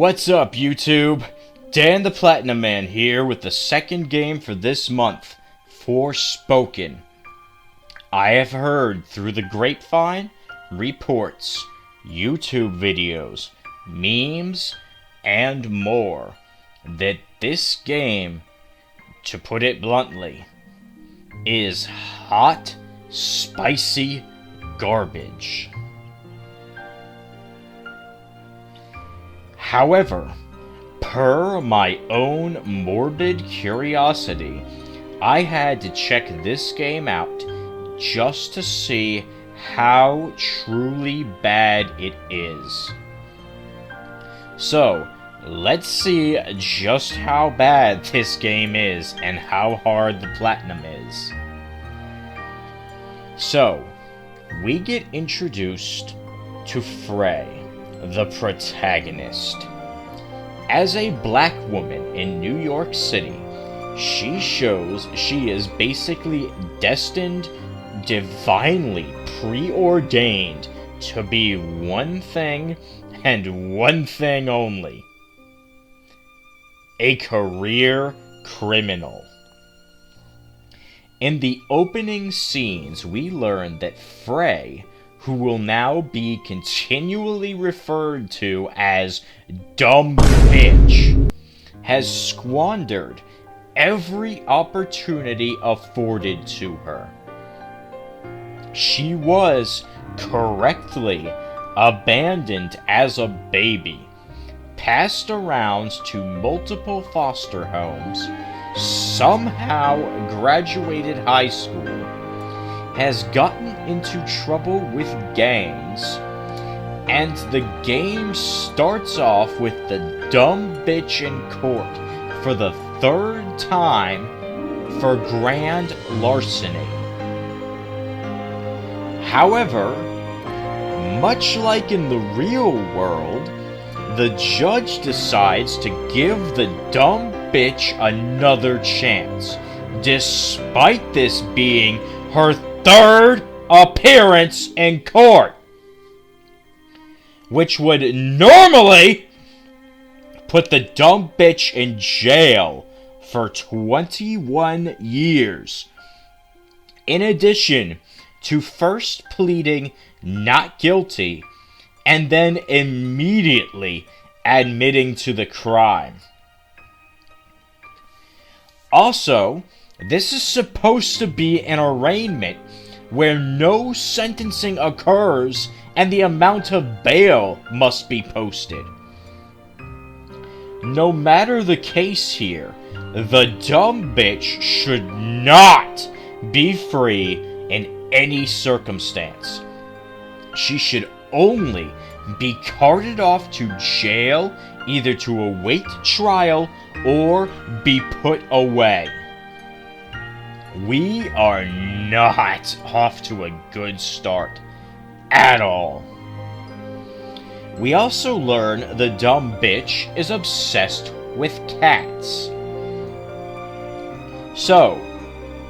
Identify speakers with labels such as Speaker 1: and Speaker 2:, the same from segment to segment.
Speaker 1: What's up, YouTube? Dan the Platinum Man here with the second game for this month, Forspoken. I have heard through the grapevine, reports, YouTube videos, memes, and more that this game, to put it bluntly, is hot, spicy garbage. However, per my own morbid curiosity, I had to check this game out just to see how truly bad it is. So, let's see just how bad this game is and how hard the platinum is. So, we get introduced to Frey, the protagonist. As a black woman in New York City, she shows she is basically destined, divinely preordained to be one thing and one thing only: a career criminal. In the opening scenes, we learn that Frey, who will now be continually referred to as dumb bitch, has squandered every opportunity afforded to her. She was correctly abandoned as a baby, passed around to multiple foster homes, somehow graduated high school, has gotten into trouble with gangs, and the game starts off with the dumb bitch in court for the third time for grand larceny. However, much like in the real world, the judge decides to give the dumb bitch another chance, despite this being her third appearance in court, which would normally put the dumb bitch in jail for 21 years, in addition to first pleading not guilty and then immediately admitting to the crime. Also, this is supposed to be an arraignment where no sentencing occurs and the amount of bail must be posted. No matter the case here, the dumb bitch should not be free in any circumstance. She should only be carted off to jail, either to await trial or be put away. We are not off to a good start at all. We also learn the dumb bitch is obsessed with cats. So,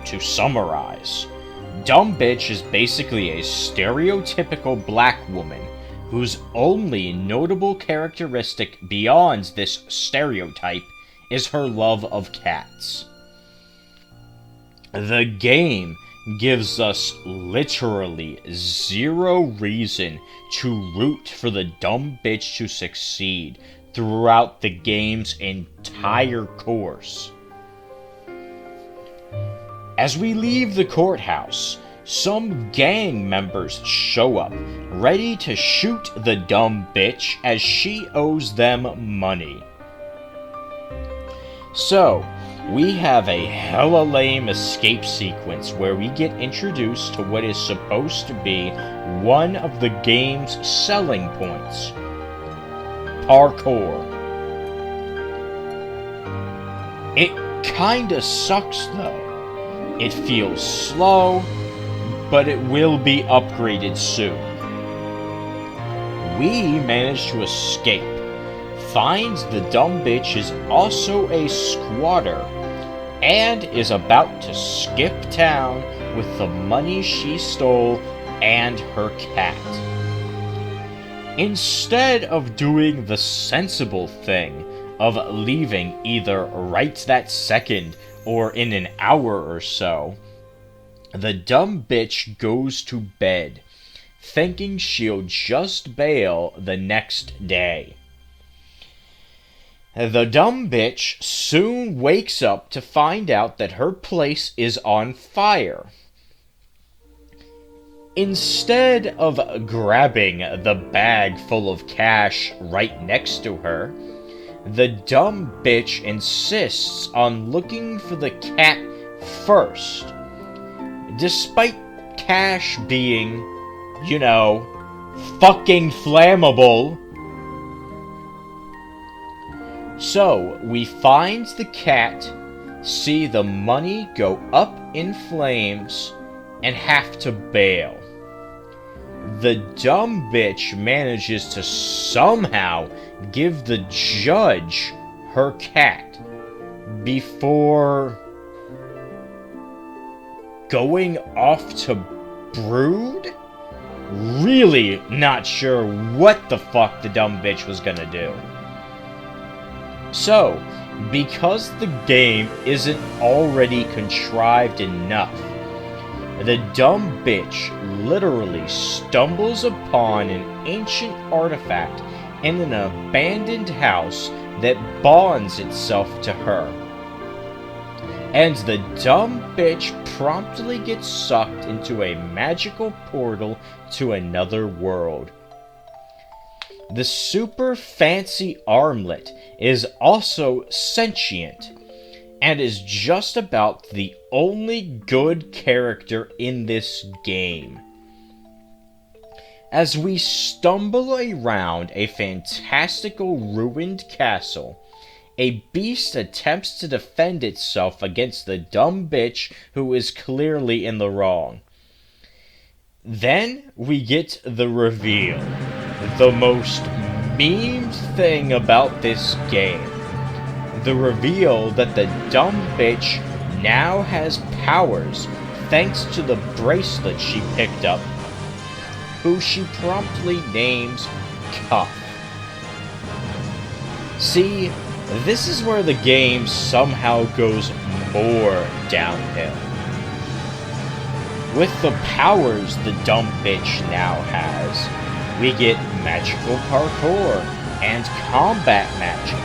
Speaker 1: to summarize, dumb bitch is basically a stereotypical black woman whose only notable characteristic beyond this stereotype is her love of cats. The game gives us literally zero reason to root for the dumb bitch to succeed throughout the game's entire course. As we leave the courthouse, some gang members show up, ready to shoot the dumb bitch as she owes them money. So, we have a hella lame escape sequence where we get introduced to what is supposed to be one of the game's selling points: parkour. It kinda sucks though. It feels slow, but it will be upgraded soon. We manage to escape, finds the dumb bitch is also a squatter, and is about to skip town with the money she stole and her cat. Instead of doing the sensible thing of leaving either right that second or in an hour or so, the dumb bitch goes to bed, thinking she'll just bail the next day. The dumb bitch soon wakes up to find out that her place is on fire. Instead of grabbing the bag full of cash right next to her, the dumb bitch insists on looking for the cat first. Despite cash being, fucking flammable. So, we find the cat, see the money go up in flames, and have to bail. The dumb bitch manages to somehow give the judge her cat before going off to brood? Really not sure what the fuck the dumb bitch was gonna do. So, because the game isn't already contrived enough, the dumb bitch literally stumbles upon an ancient artifact in an abandoned house that bonds itself to her. And the dumb bitch promptly gets sucked into a magical portal to another world. The super fancy armlet is also sentient, and is just about the only good character in this game. As we stumble around a fantastical ruined castle, a beast attempts to defend itself against the dumb bitch who is clearly in the wrong. Then we get the reveal, the most memed thing about this game. The reveal that the dumb bitch now has powers thanks to the bracelet she picked up, who she promptly names Cuff. See, this is where the game somehow goes more downhill. With the powers the dumb bitch now has, we get magical parkour and combat magic,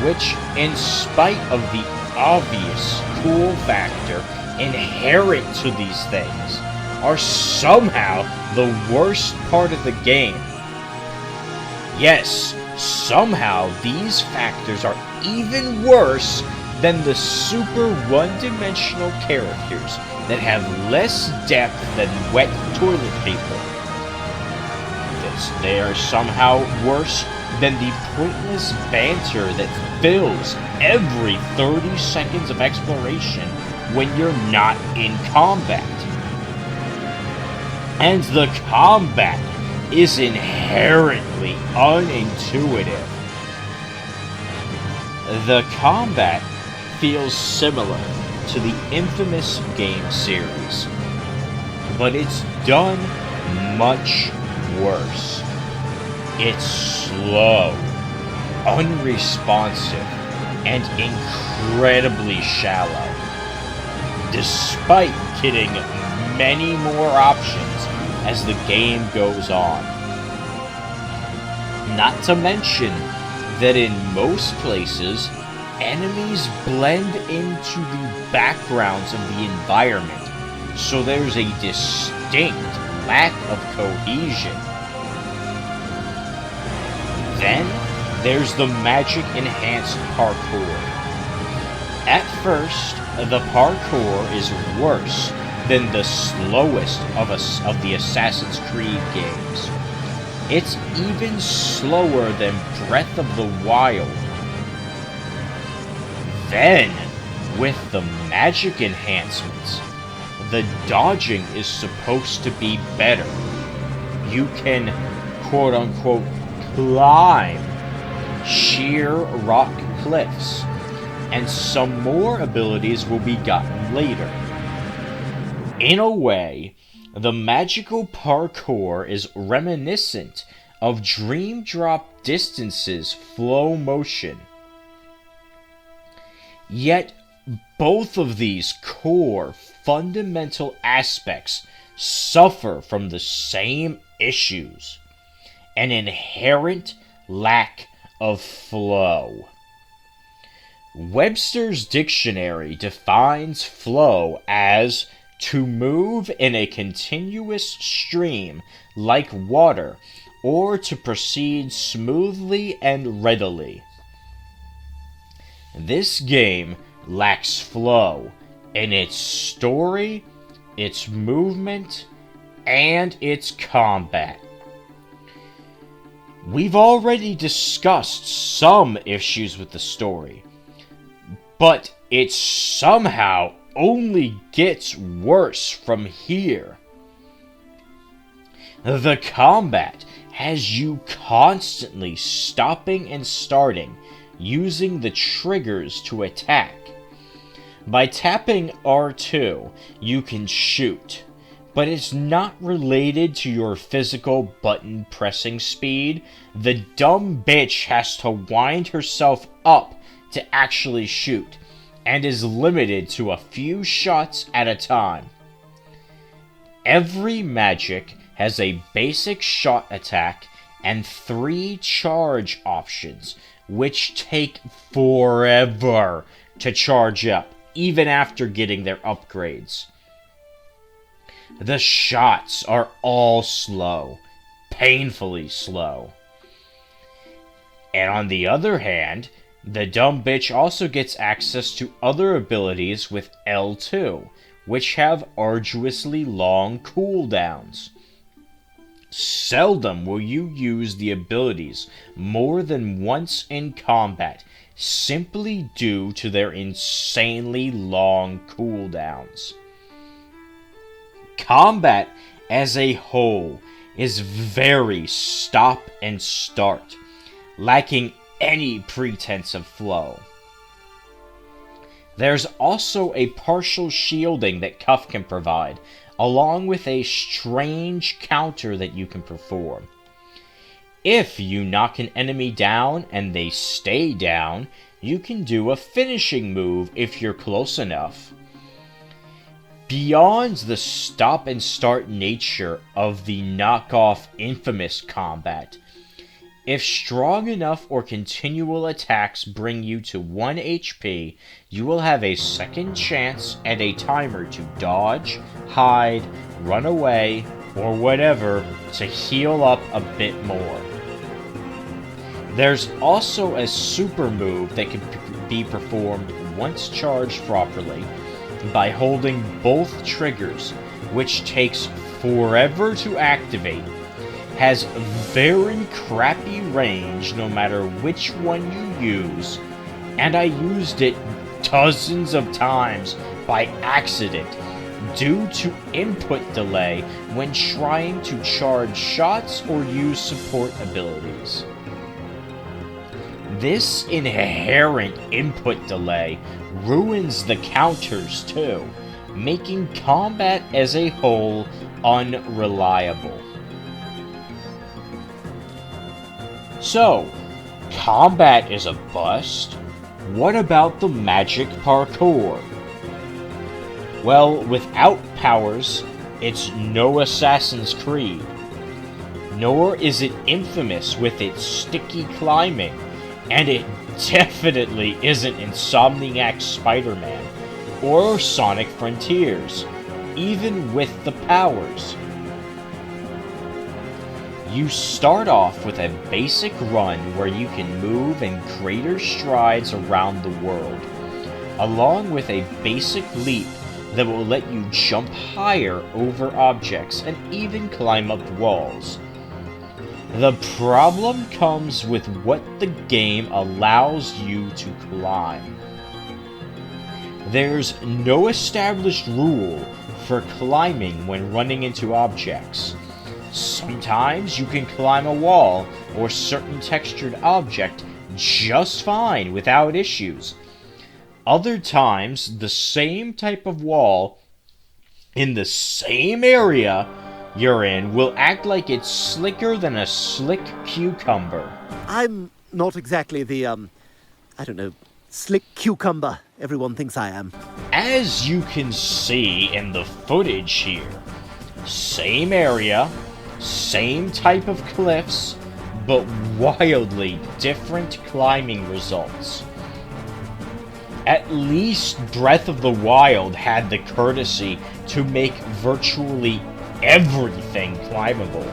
Speaker 1: which, in spite of the obvious cool factor inherent to these things, are somehow the worst part of the game. Yes, somehow these factors are even worse than the super one-dimensional characters that have less depth than wet toilet paper. They are somehow worse than the pointless banter that fills every 30 seconds of exploration when you're not in combat. And the combat is inherently unintuitive. The combat feels similar to the infamous game series, but it's done much worse. It's slow, unresponsive, and incredibly shallow, despite getting many more options as the game goes on. Not to mention that in most places, enemies blend into the backgrounds of the environment, so there's a distinct lack of cohesion. Then, there's the magic-enhanced parkour. At first, the parkour is worse than the slowest of the Assassin's Creed games. It's even slower than Breath of the Wild. Then, with the magic enhancements, the dodging is supposed to be better. You can, quote-unquote, climb sheer rock cliffs, and some more abilities will be gotten later. In a way, the magical parkour is reminiscent of Dream Drop Distance's flow motion. Yet, both of these core fundamental aspects suffer from the same issues: an inherent lack of flow. Webster's dictionary defines flow as to move in a continuous stream like water, or to proceed smoothly and readily. This game lacks flow in its story, its movement, and its combat. We've already discussed some issues with the story, but it somehow only gets worse from here. The combat has you constantly stopping and starting, using the triggers to attack. By tapping R2, you can shoot, but it's not related to your physical button pressing speed. The dumb bitch has to wind herself up to actually shoot, and is limited to a few shots at a time. Every magic has a basic shot attack and 3 charge options, which take forever to charge up, even after getting their upgrades. The shots are all slow, painfully slow. And on the other hand, the dumb bitch also gets access to other abilities with L2, which have arduously long cooldowns. Seldom will you use the abilities more than once in combat, simply due to their insanely long cooldowns. Combat as a whole is very stop and start, lacking any pretense of flow. There's also a partial shielding that Cuff can provide, along with a strange counter that you can perform. If you knock an enemy down and they stay down, you can do a finishing move if you're close enough. Beyond the stop and start nature of the knockoff Infamous combat, if strong enough or continual attacks bring you to 1 HP, you will have a second chance and a timer to dodge, hide, run away, or whatever to heal up a bit more. There's also a super move that can be performed once charged properly by holding both triggers, which takes forever to activate, has very crappy range no matter which one you use, and I used it dozens of times by accident due to input delay when trying to charge shots or use support abilities. This inherent input delay ruins the counters too, making combat as a whole unreliable. So, combat is a bust? What about the magic parkour? Well, without powers, it's no Assassin's Creed. Nor is it infamous with its sticky climbing, and it definitely isn't Insomniac's Spider-Man or Sonic Frontiers, even with the powers. You start off with a basic run where you can move in greater strides around the world, along with a basic leap that will let you jump higher over objects and even climb up walls. The problem comes with what the game allows you to climb. There's no established rule for climbing when running into objects. Sometimes you can climb a wall or certain textured object just fine without issues. Other times, the same type of wall in the same area you're in will act like it's slicker than a slick cucumber.
Speaker 2: I'm not exactly the, I don't know, slick cucumber everyone thinks I am.
Speaker 1: As you can see in the footage here, same area, same type of cliffs, but wildly different climbing results. At least Breath of the Wild had the courtesy to make virtually everything climbable.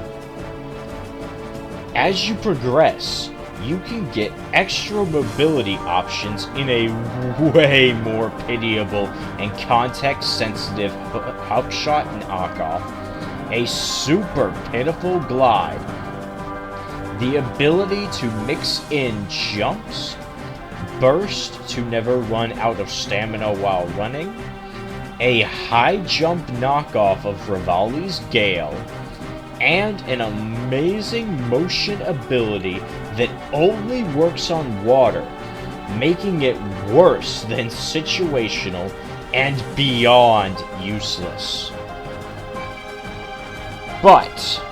Speaker 1: As you progress, you can get extra mobility options in a way more pitiable and context-sensitive hookshot knockoff, a super pitiful glide, the ability to mix in jumps, burst to never run out of stamina while running, a high jump knockoff of Rivali's Gale, and an amazing motion ability that only works on water, making it worse than situational and beyond useless. But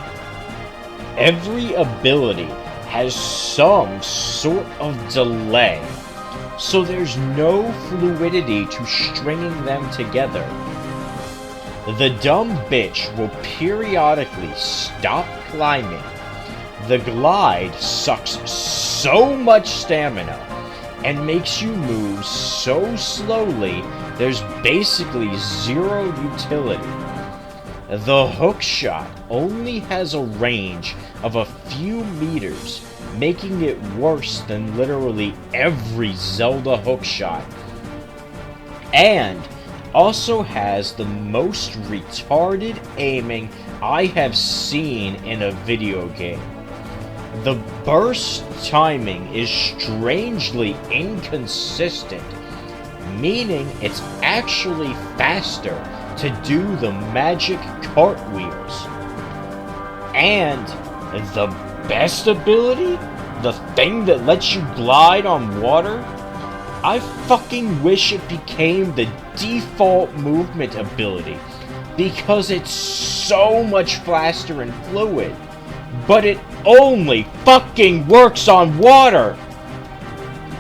Speaker 1: every ability has some sort of delay, so there's no fluidity to stringing them together. The dumb bitch will periodically stop climbing. The glide sucks so much stamina and makes you move so slowly there's basically zero utility. The hookshot only has a range of a few meters, making it worse than literally every Zelda hookshot. And also has the most retarded aiming I have seen in a video game. The burst timing is strangely inconsistent, meaning it's actually faster to do the magic cartwheels. And the best ability? The thing that lets you glide on water? I fucking wish it became the default movement ability, because it's so much faster and fluid, but it only fucking works on water!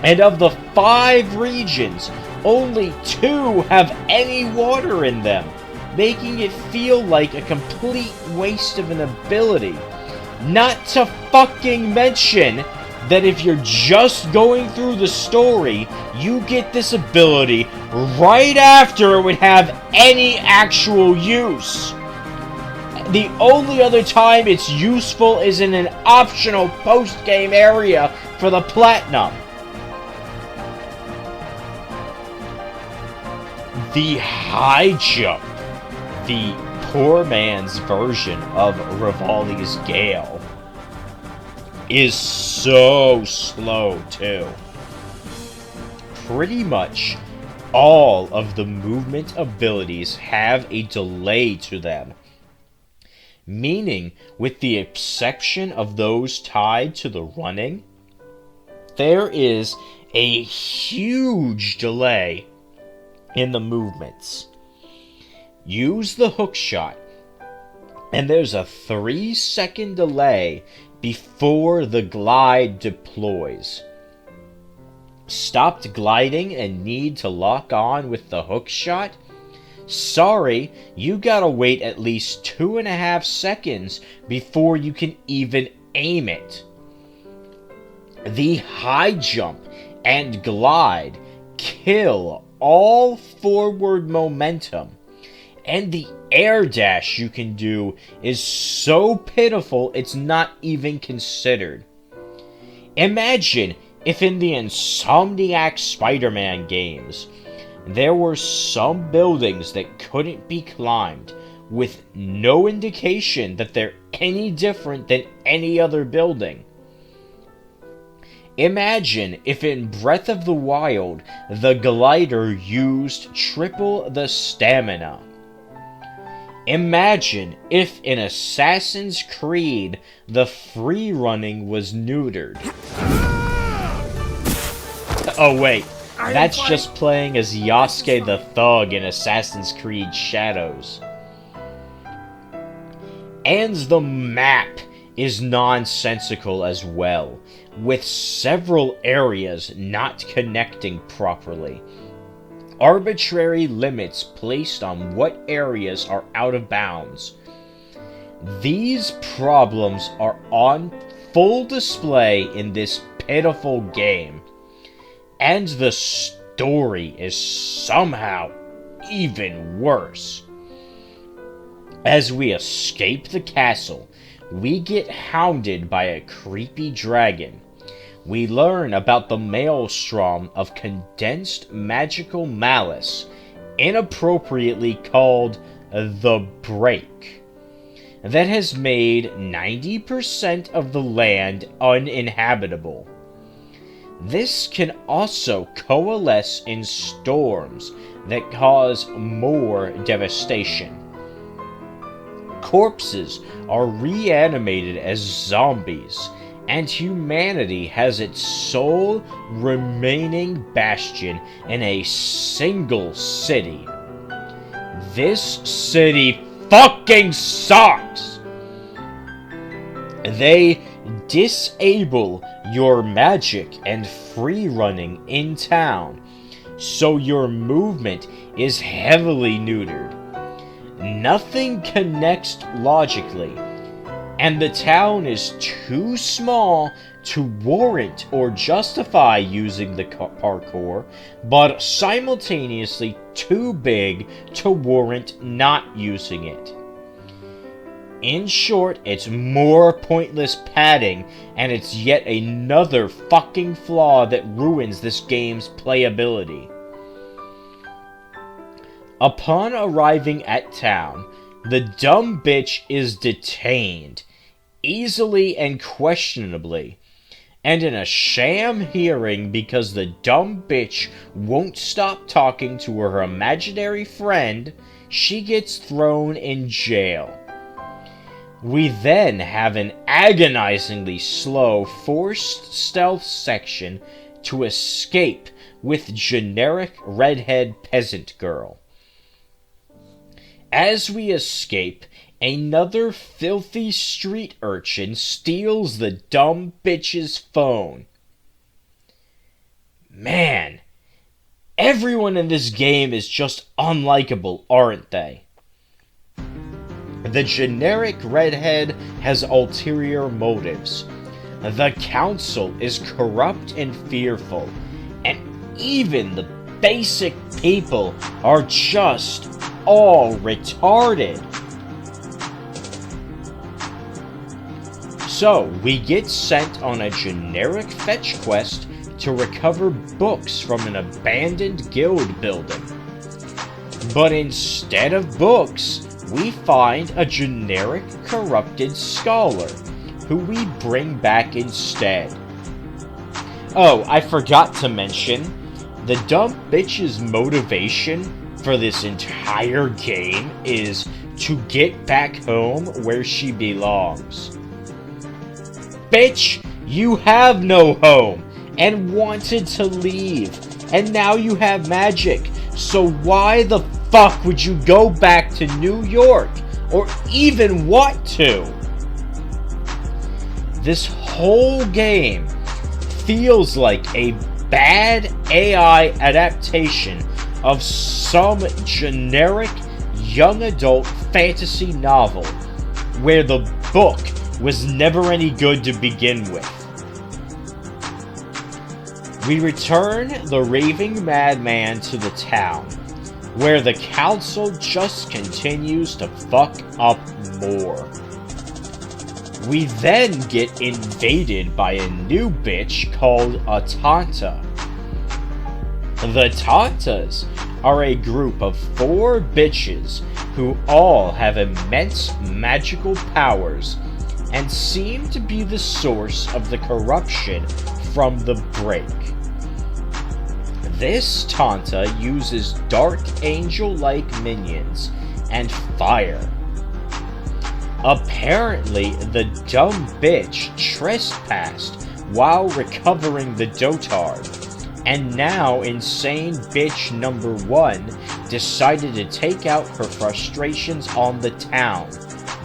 Speaker 1: And of the 5 regions, only 2 have any water in them, making it feel like a complete waste of an ability. Not to fucking mention that if you're just going through the story, you get this ability right after it would have any actual use. The only other time it's useful is in an optional post-game area for the Platinum. The high jump, the poor man's version of Rivali's Gale, is so slow too. Pretty much all of the movement abilities have a delay to them, meaning with the exception of those tied to the running, there is a huge delay in the movements. Use the hookshot, and there's a 3-second delay before the glide deploys. Stopped gliding and need to lock on with the hookshot? Sorry, you gotta wait at least 2.5 seconds before you can even aim it. The high jump and glide kill all forward momentum, and the air dash you can do is so pitiful it's not even considered. Imagine if in the Insomniac Spider-Man games, there were some buildings that couldn't be climbed, with no indication that they're any different than any other building. Imagine if in Breath of the Wild, the glider used triple the stamina. Imagine if in Assassin's Creed, the free running was neutered. Oh wait, that's just playing as Yasuke the Thug in Assassin's Creed Shadows. And the map is nonsensical as well, with several areas not connecting properly. Arbitrary limits placed on what areas are out of bounds. These problems are on full display in this pitiful game, and the story is somehow even worse. As we escape the castle, we get hounded by a creepy dragon. We learn about the maelstrom of condensed magical malice, inappropriately called the Break, that has made 90% of the land uninhabitable. This can also coalesce in storms that cause more devastation. Corpses are reanimated as zombies, and humanity has its sole remaining bastion in a single city. This city fucking sucks! They disable your magic and free running in town, so your movement is heavily neutered. Nothing connects logically, and the town is too small to warrant or justify using the parkour, but simultaneously too big to warrant not using it. In short, it's more pointless padding, and it's yet another fucking flaw that ruins this game's playability. Upon arriving at town, the dumb bitch is detained, easily and questionably, and in a sham hearing because the dumb bitch won't stop talking to her imaginary friend, she gets thrown in jail. We then have an agonizingly slow, forced stealth section to escape with generic redhead peasant girl. As we escape, another filthy street urchin steals the dumb bitch's phone. Man, everyone in this game is just unlikable, aren't they? The generic redhead has ulterior motives. The council is corrupt and fearful, and even the basic people are just all retarded. So, we get sent on a generic fetch quest to recover books from an abandoned guild building. But instead of books, we find a generic corrupted scholar, who we bring back instead. Oh, I forgot to mention, the dumb bitch's motivation for this entire game is to get back home where she belongs. Bitch, you have no home, and wanted to leave, and now you have magic, so why the fuck would you go back to New York, or even want to? This whole game feels like a bad AI adaptation of some generic young adult fantasy novel, where the book was never any good to begin with. We return the raving madman to the town, where the council just continues to fuck up more. We then get invaded by a new bitch called a Tanta. The Tantas are a group of 4 bitches who all have immense magical powers and seem to be the source of the corruption from the Break. This Tanta uses dark angel-like minions and fire. Apparently, the dumb bitch trespassed while recovering the dotard, and now insane bitch number 1 decided to take out her frustrations on the town,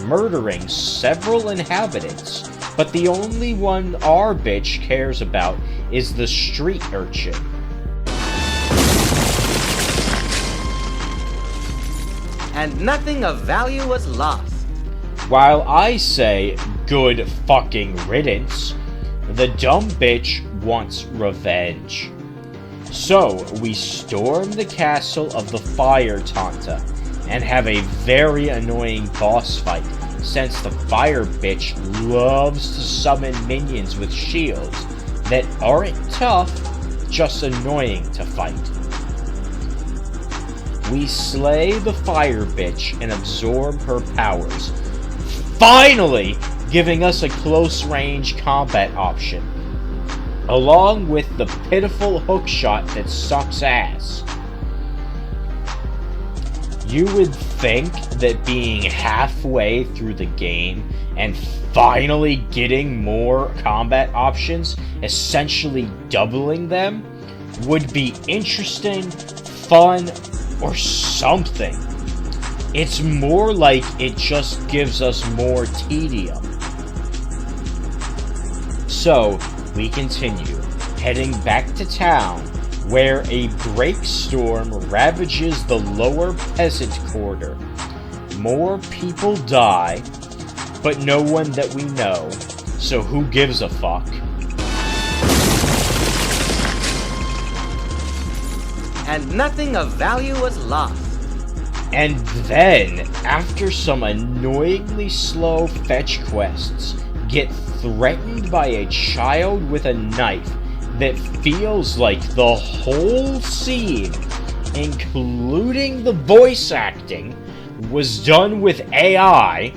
Speaker 1: murdering several inhabitants, but the only one our bitch cares about is the street urchin.
Speaker 3: And nothing of value was lost.
Speaker 1: While I say good fucking riddance, the dumb bitch wants revenge. So we storm the castle of the Fire Tanta and have a very annoying boss fight, since the fire bitch loves to summon minions with shields that aren't tough, just annoying to fight. We slay the fire bitch and absorb her powers, finally giving us a close-range combat option, along with the pitiful hookshot that sucks ass. You would think that being halfway through the game and finally getting more combat options, essentially doubling them, would be interesting, fun, or something. It's more like it just gives us more tedium. So, we continue, heading back to town, where a break storm ravages the lower peasant quarter. More people die, but no one that we know, so who gives a fuck?
Speaker 3: And nothing of value was lost.
Speaker 1: And then, after some annoyingly slow fetch quests, get threatened by a child with a knife that feels like the whole scene, including the voice acting, was done with AI,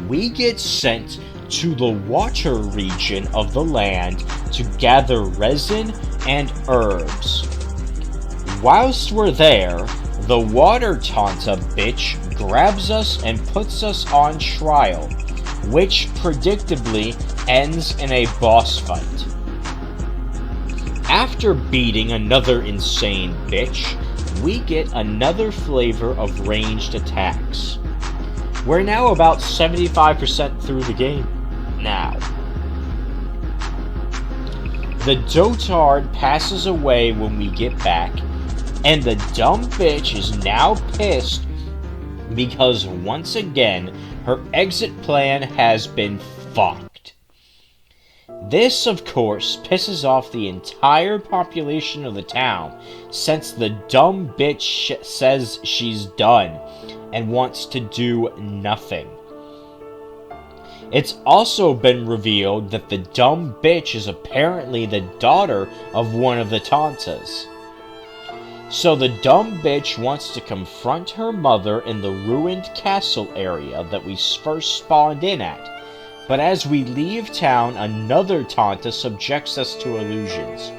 Speaker 1: we get sent to the water region of the land to gather resin and herbs. Whilst we're there, the water Tanta bitch grabs us and puts us on trial, which predictably ends in a boss fight. After beating another insane bitch, we get another flavor of ranged attacks. We're now about 75% through the game now. The dotard passes away when we get back, and the dumb bitch is now pissed because once again her exit plan has been fucked. This, of course, pisses off the entire population of the town, since the dumb bitch says she's done and wants to do nothing. It's also been revealed that the dumb bitch is apparently the daughter of one of the Tantas. So the dumb bitch wants to confront her mother in the ruined castle area that we first spawned in at. But as we leave town, another Tanta subjects us to illusions.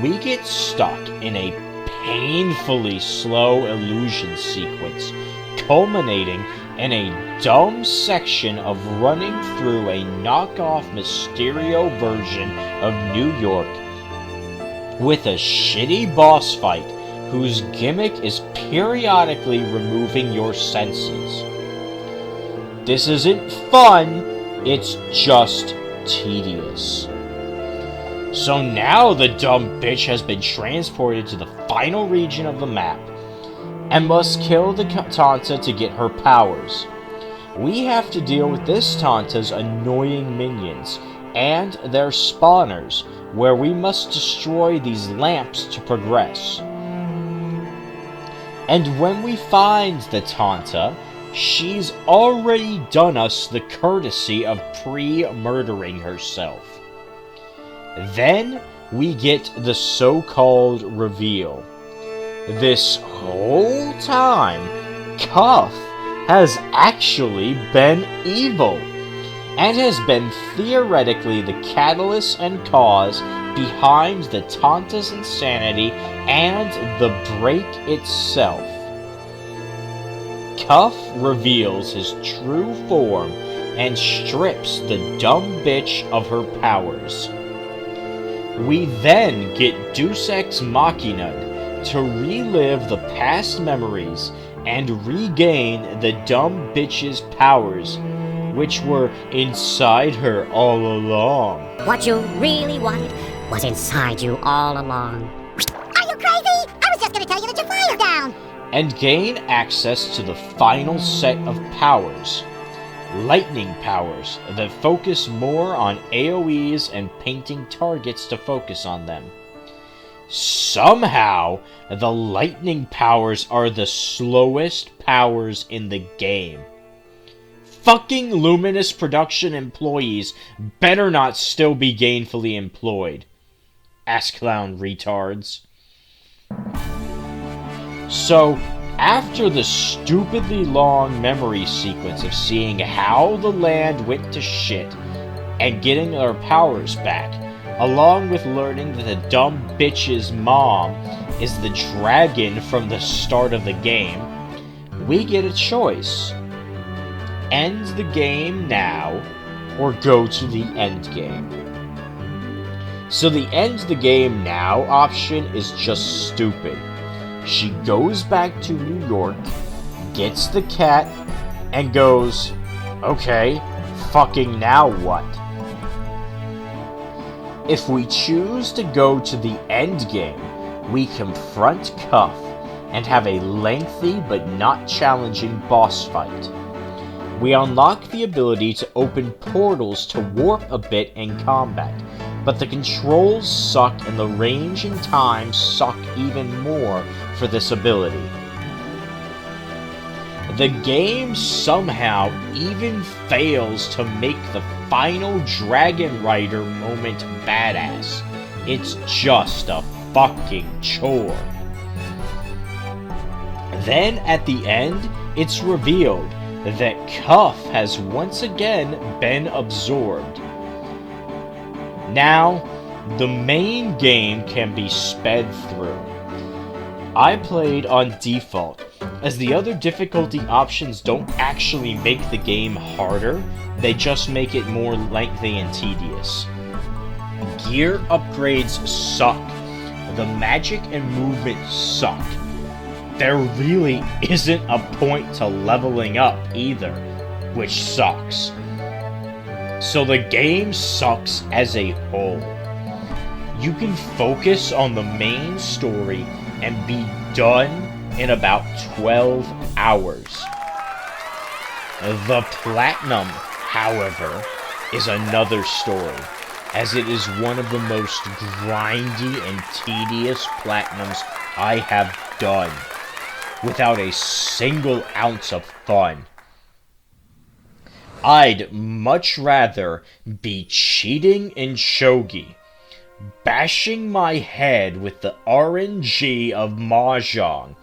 Speaker 1: We get stuck in a painfully slow illusion sequence, culminating in a dumb section of running through a knockoff Mysterio version of New York with a shitty boss fight whose gimmick is periodically removing your senses. This isn't fun, it's just tedious. So now the dumb bitch has been transported to the final region of the map and must kill the Tanta to get her powers. We have to deal with this Tanta's annoying minions and their spawners, where we must destroy these lamps to progress. And when we find the Tanta, she's already done us the courtesy of pre-murdering herself. Then we get the so-called reveal. This whole time, Cuff has actually been evil, and has been theoretically the catalyst and cause behind the Tanta's insanity and the break itself. Cuff reveals his true form and strips the dumb bitch of her powers. We then get Deus Ex Machina to relive the past memories and regain the dumb bitch's powers, which were inside her all along.
Speaker 4: What you really wanted was inside you all along. Are you crazy? I was just gonna tell you that your fire's down!
Speaker 1: And gain access to the final set of powers. Lightning powers that focus more on AoEs and painting targets to focus on them. Somehow, the lightning powers are the slowest powers in the game. Fucking Luminous production employees better not still be gainfully employed. Ass clown retards. So, after the stupidly long memory sequence of seeing how the land went to shit and getting our powers back, along with learning that the dumb bitch's mom is the dragon from the start of the game, we get a choice. End the game now, or go to the end game. So the end the game now option is just stupid. She goes back to New York, gets the cat, and goes, okay, fucking now what? If we choose to go to the end game, we confront Cuff and have a lengthy but not challenging boss fight. We unlock the ability to open portals to warp a bit in combat, but the controls suck and the range and time suck even more for this ability. The game somehow even fails to make the final Dragon Rider moment badass. It's just a fucking chore. Then at the end, it's revealed that Cuff has once again been absorbed. Now, the main game can be sped through. I played on default, as the other difficulty options don't actually make the game harder, they just make it more lengthy and tedious. Gear upgrades suck. The magic and movement suck. There really isn't a point to leveling up either, which sucks. So the game sucks as a whole. You can focus on the main story and be done in about 12 hours. The Platinum, however, is another story, as it is one of the most grindy and tedious Platinums I have done, without a single ounce of fun. I'd much rather be cheating in shogi, bashing my head with the RNG of Mahjong,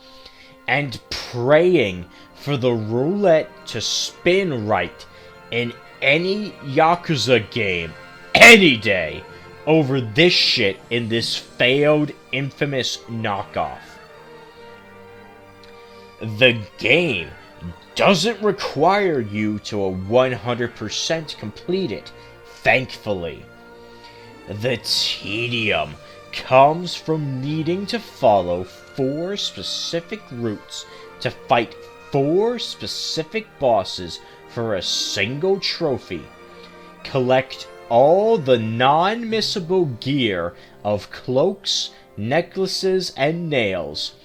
Speaker 1: and praying for the roulette to spin right in any Yakuza game any day over this shit in this failed, infamous knockoff. The game doesn't require you to 100% complete it, thankfully. The tedium comes from needing to follow 4 specific routes to fight 4 specific bosses for a single trophy, collect all the non-missable gear of cloaks, necklaces, and nails,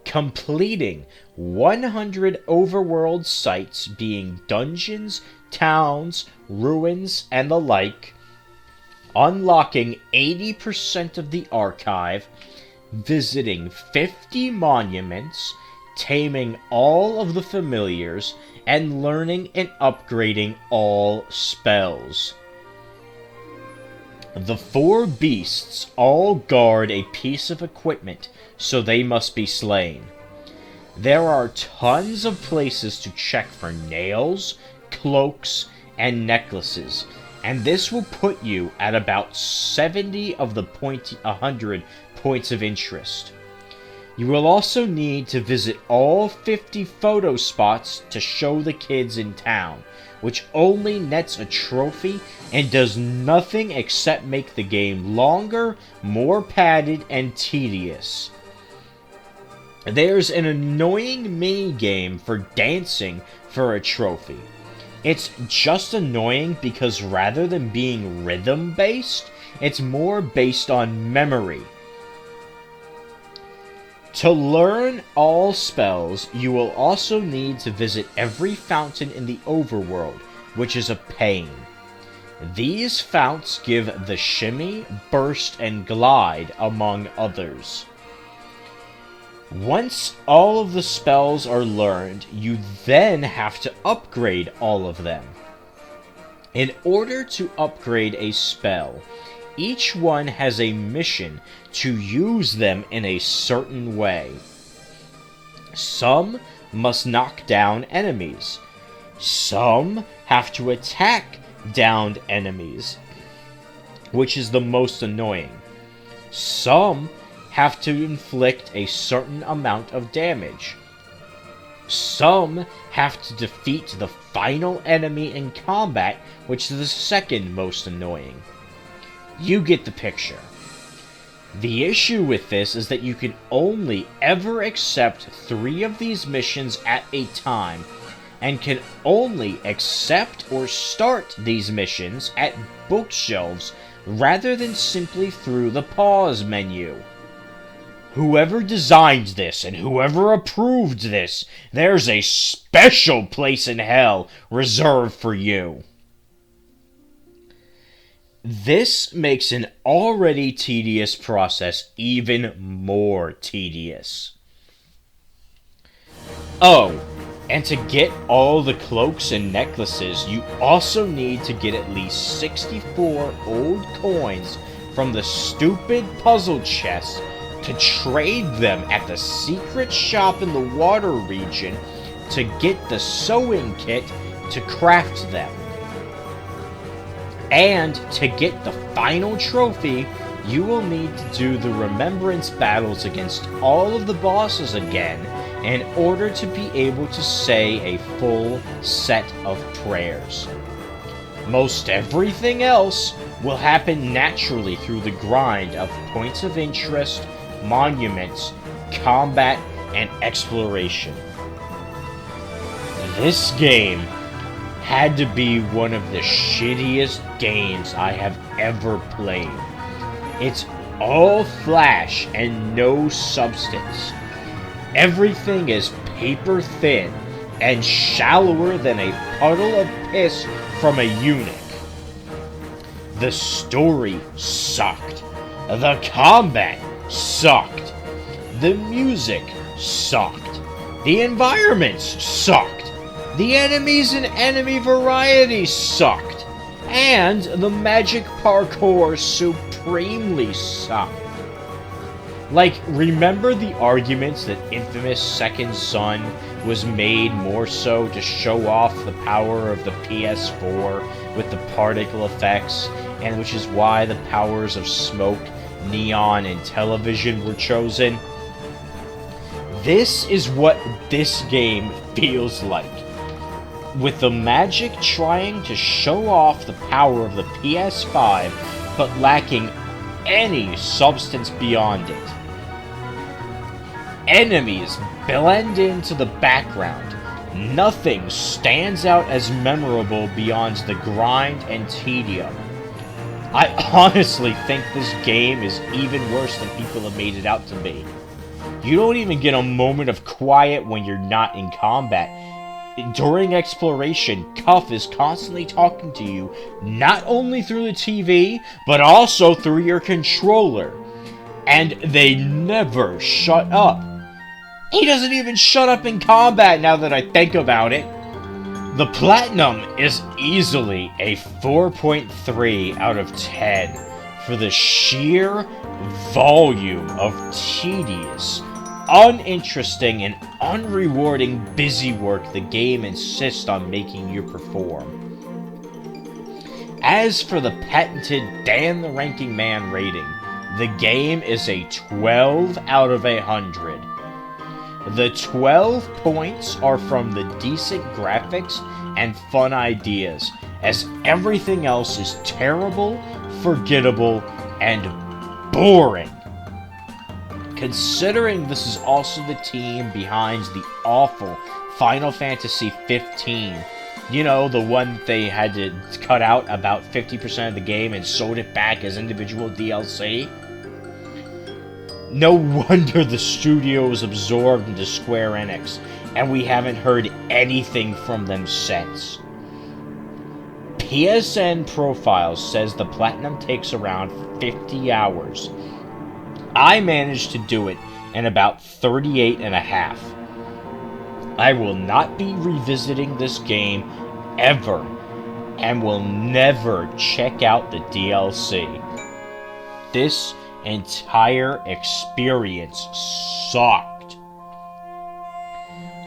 Speaker 1: completing 100 overworld sites being dungeons, towns, ruins, and the like, unlocking 80% of the archive, visiting 50 monuments, taming all of the familiars, and learning and upgrading all spells. The 4 beasts all guard a piece of equipment, so they must be slain. There are tons of places to check for nails, cloaks, and necklaces, and this will put you at about 70 of the 100 points of interest. You will also need to visit all 50 photo spots to show the kids in town, which only nets a trophy and does nothing except make the game longer, more padded, and tedious. There's an annoying mini-game for dancing for a trophy. It's just annoying because rather than being rhythm-based, it's more based on memory. To learn all spells, you will also need to visit every fountain in the overworld, which is a pain. These founts give the shimmy, burst, and glide, among others. Once all of the spells are learned, you then have to upgrade all of them. In order to upgrade a spell, each one has a mission to use them in a certain way. Some must knock down enemies. Some have to attack downed enemies, which is the most annoying. Some have to inflict a certain amount of damage. Some have to defeat the final enemy in combat, which is the second most annoying. You get the picture. The issue with this is that you can only ever accept 3 of these missions at a time, and can only accept or start these missions at bookshelves rather than simply through the pause menu. Whoever designed this and whoever approved this, there's a special place in hell reserved for you. This makes an already tedious process even more tedious. Oh, and to get all the cloaks and necklaces, you also need to get at least 64 old coins from the stupid puzzle chest to trade them at the secret shop in the water region to get the sewing kit to craft them. And to get the final trophy, you will need to do the remembrance battles against all of the bosses again in order to be able to say a full set of prayers. Most everything else will happen naturally through the grind of points of interest, monuments, combat, and exploration. This game had to be one of the shittiest games I have ever played. It's all flash and no substance. Everything is paper thin and shallower than a puddle of piss from a eunuch. The story sucked. The combat sucked. The music sucked. The environments sucked. The enemies and enemy variety sucked. And the magic parkour supremely sucked. Like, remember the arguments that infamous Second Son was made more so to show off the power of the PS4 with the particle effects, and which is why the powers of smoke, neon, and television were chosen? This is what this game feels like. With the magic trying to show off the power of the PS5, but lacking any substance beyond it. Enemies blend into the background. Nothing stands out as memorable beyond the grind and tedium. I honestly think this game is even worse than people have made it out to be. You don't even get a moment of quiet when you're not in combat. During exploration, Cuff is constantly talking to you, not only through the TV, but also through your controller. And they never shut up. He doesn't even shut up in combat now that I think about it. The Platinum is easily a 4.3 out of 10 for the sheer volume of tedious, uninteresting, and unrewarding busy work the game insists on making you perform. As for the patented Dan the Ranking Man rating, the game is a 12 out of 100. The 12 points are from the decent graphics and fun ideas, as everything else is terrible, forgettable, and boring. Considering this is also the team behind the awful Final Fantasy 15. You know, the one they had to cut out about 50% of the game and sold it back as individual DLC. No wonder the studio was absorbed into Square Enix, and we haven't heard anything from them since. PSN Profiles says the Platinum takes around 50 hours. I managed to do it in about 38 and a half. I will not be revisiting this game ever, and will never check out the DLC. This entire experience sucked.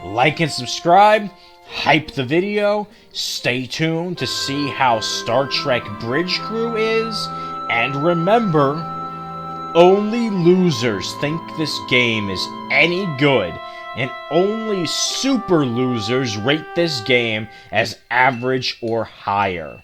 Speaker 1: Like and subscribe, hype the video, stay tuned to see how Star Trek Bridge Crew is, and remember, only losers think this game is any good, and only super losers rate this game as average or higher.